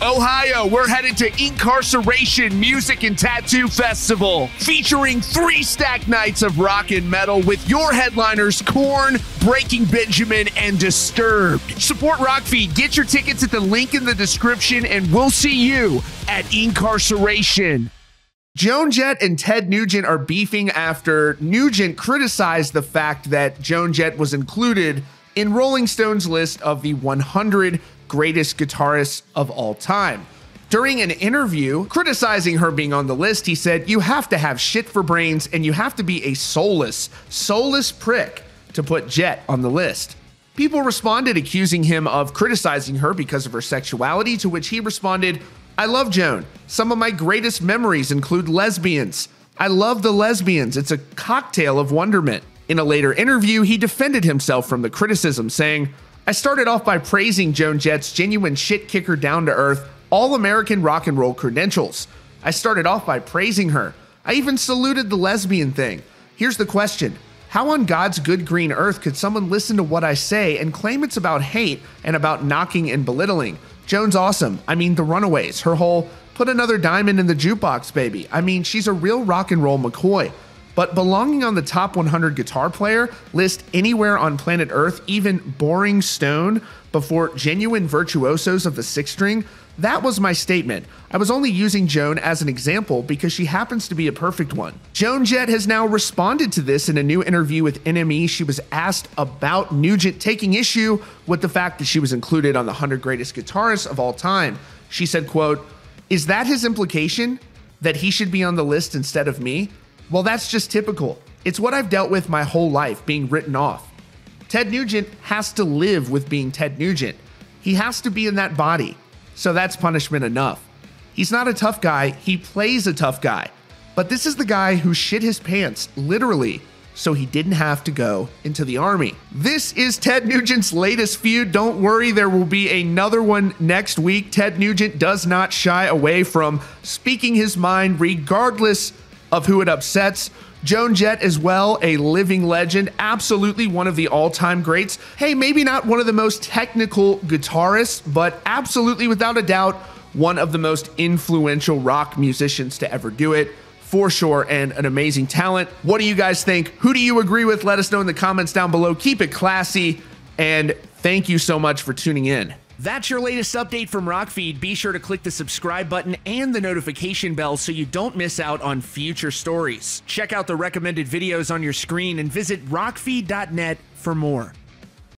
Ohio, we're headed to Incarceration Music and Tattoo Festival, featuring 3 stacked nights of rock and metal with your headliners Korn, Breaking Benjamin, and Disturbed. Support Rockfeed. Get your tickets at the link in the description, and we'll see you at Incarceration. Joan Jett and Ted Nugent are beefing after Nugent criticized the fact that Joan Jett was included in Rolling Stone's list of the 100 greatest guitarists of all time. During an interview criticizing her being on the list, he said, "You have to have shit for brains and you have to be a soulless prick to put Jett on the list." People responded accusing him of criticizing her because of her sexuality, to which he responded, "I love Joan. Some of my greatest memories include lesbians. I love the lesbians. It's a cocktail of wonderment." In a later interview, he defended himself from the criticism, saying, "I started off by praising Joan Jett's genuine shit kicker, down-to-earth, all-American rock and roll credentials. I started off by praising her. I even saluted the lesbian thing. Here's the question. How on God's good green earth could someone listen to what I say and claim it's about hate and about knocking and belittling? Joan's awesome. I mean, the Runaways, her whole put another diamond in the jukebox, baby. I mean, she's a real rock and roll McCoy. But belonging on the top 100 guitar player list anywhere on planet Earth, even boring Stone, before genuine virtuosos of the 6th string, that was my statement. I was only using Joan as an example because she happens to be a perfect one." Joan Jett has now responded to this in a new interview with NME. She was asked about Nugent taking issue with the fact that she was included on the 100 greatest guitarists of all time. She said, quote, "Is that his implication? That he should be on the list instead of me? Well, that's just typical. It's what I've dealt with my whole life, being written off. Ted Nugent has to live with being Ted Nugent. He has to be in that body. So that's punishment enough. He's not a tough guy, he plays a tough guy. But this is the guy who shit his pants, literally, so he didn't have to go into the army." This is Ted Nugent's latest feud. Don't worry, there will be another one next week. Ted Nugent does not shy away from speaking his mind regardless of who it upsets. Joan Jett as well, a living legend, absolutely one of the all-time greats. Hey, maybe not one of the most technical guitarists, but absolutely without a doubt, one of the most influential rock musicians to ever do it, for sure, and an amazing talent. What do you guys think? Who do you agree with? Let us know in the comments down below. Keep it classy, and thank you so much for tuning in. That's your latest update from Rockfeed. Be sure to click the subscribe button and the notification bell so you don't miss out on future stories. Check out the recommended videos on your screen and visit rockfeed.net for more.